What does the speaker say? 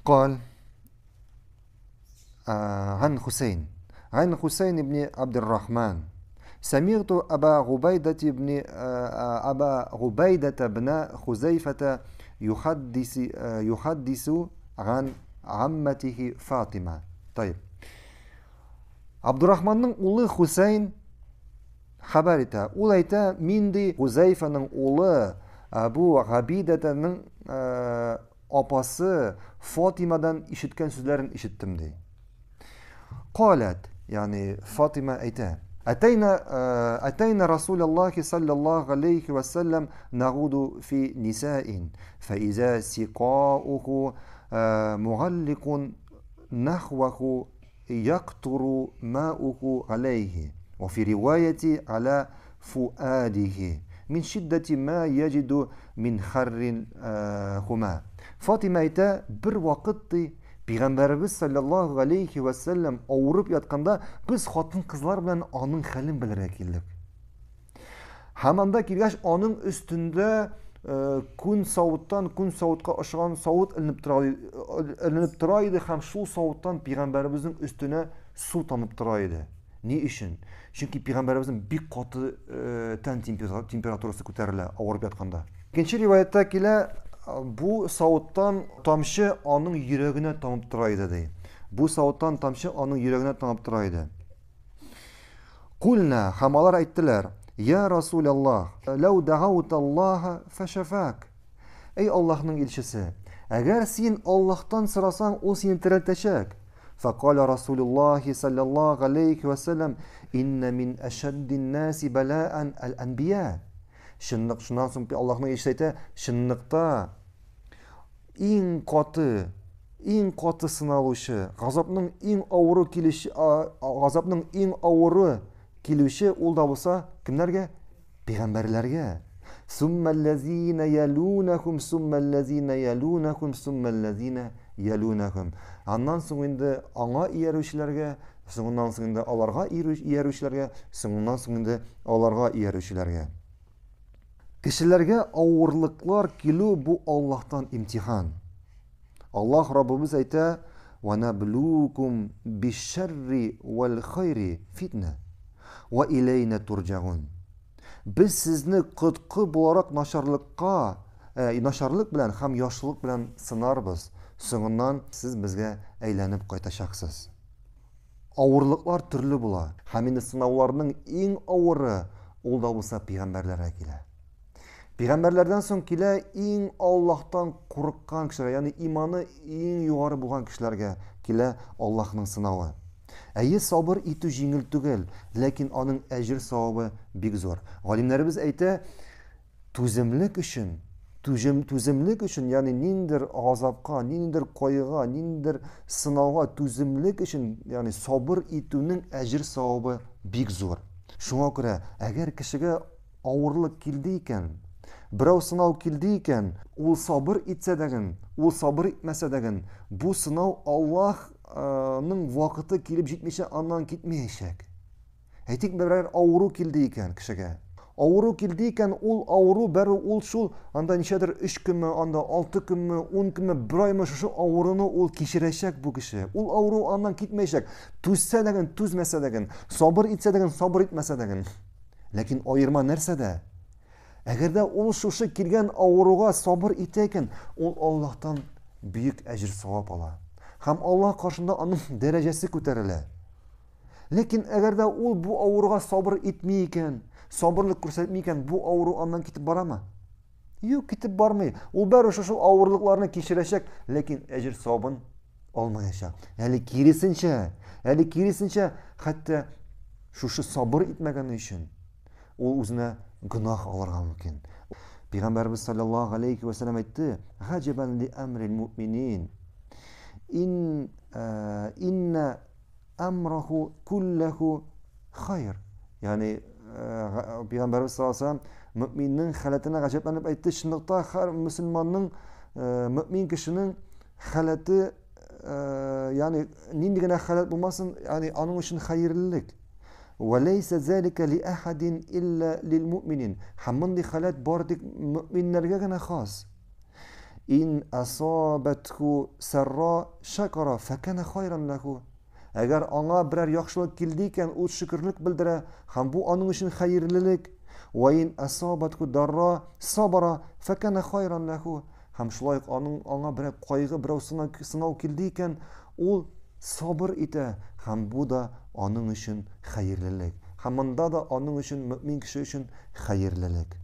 قال عن حسين بن عبد الرحمن سمعت أبا غبيدة بن خزيفة يحدث عن عمته فاطمة. طيب، عبد الرحمن улы Хусейн хабар итә. Ул әйтә, мин ди Хузайфаның улы Абу Габидатның апасы Фатимадан ишеткән сүзләрен ишеттем ди. قالت يعني فاطمة أيتام أتينا رسول الله صلى الله عليه وسلم نعود في نساء فإذا سقاؤه مغلق نحوه يقطر ماؤه عليه وفي رواية على فؤاده من شدة ما يجد من خر هما. فاطمة أيتا بر وقت Peygamberimiz sallallahu aleyhi ve sellem avırıp yatkanda biz hatın kızlar bilen anın halin bilerek keldik. Hamanda kirgaç anın üstünde kun savutqa aşıgan savut ilinip turaydı. Hem şu savuttan Peygamberimizin üstüne su tanıp turaydı. Ne için? Çünkü Peygamberimizin bir katı ten temperaturası ko'tariladi avırıp yatkanda. İkinci rivayette kile bu savuttan tamşı onun yüreğine tamıp turaydı dey. Bu savuttan tamşı onun yüreğine tamıp turaydı. Kulna, hamalar ayttılar, ya Resulallah, lev da'avtallaha feşefak. Ey Allah'ın elçisi, eğer sen Allah'tan sorasan o seni diriltecek. Fekala Resulullah sallallahu aleyhi ve sellem, inne min eşeddin nasi bela'an el-enbiya. Şundan so'ng Allohning elchisi şunliqda eng qatı sınalışı, g'azabning eng og'iri kelishi ol da bo'lsa kimlarga? Payg'ambarlarga. Summallazina yalunahum summallazina yalunahum summallazina yalunahum. Ondan so'ng endi anga erishlarga, so'ndan so'ng endi ularga erishlarga, so'ndan so'ng endi ularga erishlarga. Kişilerge ağırlıklar kilo bu Allah'tan imtihan. Allah Rabbimiz ayta وَنَبْلُوكُمْ بِالشَّرِّ وَالْخَيْرِ fitne وَاِلَيْنَ تُرْجَعُونَ. Biz sizni kıtkı bularak naşarlık bilen hem yaşlılık bilen sınarbız. Sonundan siz bizge eylenip kaytaşaksız. Ağırlıklar türlü bula. Hem sınavlarının en ağırı ol da olsa peygamberlere gele. Peygamberlerden son kile eng Allah'tan korkkan kişiler, yani imanı eng yukarı bulgan kişilerge kile Allah'ın sınavı. Әйе sabır итү жеңіл түгел, ләкин аның әҗир савабы бик зур. Галимнәребез әйтә, түземлек өчен, yani ниндер газапка, ниндер кайгыга, ниндер сынауга түземлек өчен, yani sabır итүнең әҗир савабы бик зур. Шуңа күрә, әгәр кешегә авырлык килде икән, birov sınав kildi iken, ul sabır etse degen, ul sabır etmese degen, bu sınav Allah'ın vakıtı kilip jitmişe andan gitmeyecek. Eytik birer avuru kildi iken kişiye. Avuru kildi iken, ul avuru beri ul şul, anda nişedir 3 gün mü, anda 6 gün mü, 10 gün mü, 1 ay mı şu avurunu ul kişireşecek bu kişi. Ul avuru andan gitmeyecek. Tüzse degen, tüzmese degen, sabır etse degen, sabır etmese degen. Lakin ayırma nerse de, eğer de ol şuşu kirgen avruğa sabır iteyken, ol Allah'tan büyük ecir savap ala. Hem Allah karşında onun derecesi ko'tariladi. Lakin eğer de ol bu avruğa sabır etmeyken, sabırlık ko'rsatmeyken, bu avru ondan kitip barama? Yok, kitip barmay. Ol bari şu avrularını keşirecek, lakin ecir savabın olmayacak. Yani kirisince, hatta şu sabır etmegen için, ol üzerine günah alırga mümkün. Peygamberimiz sallallahu aleyhi ve sellem etti. Haceben li emril mu'minin. İnne emrahu kullehu hayr. Yani Peygamberimiz sallallahu aleyhi ve sellem müminin haletine gacaplanıp etti. Şındıkta her Müslümanın, mümin kişinin haleti, yani nindigine halet bulmasın, yani onun için hayırlılık. وَلَيْسَ ذَلِكَ لِأَحَدٍ إِلَّا لِلْمُؤْمِنِينَ. Hamın di halet bardik müminlerge gene khas. إن أصابته سراء شكر فكان خيرا له. Eğer ona birer yaxşılık geldiyken o şükürlük bildire, hem bu onun için hayırlılık. Ve in asabatku darra sabara fekene hayran lehu. Hem şulayık ona birer kaygı, birer sınav geldiyken o sabır ite. Hem bu da onun için hayırlılık. Hem da onun için mümin kişi için hayırlılık.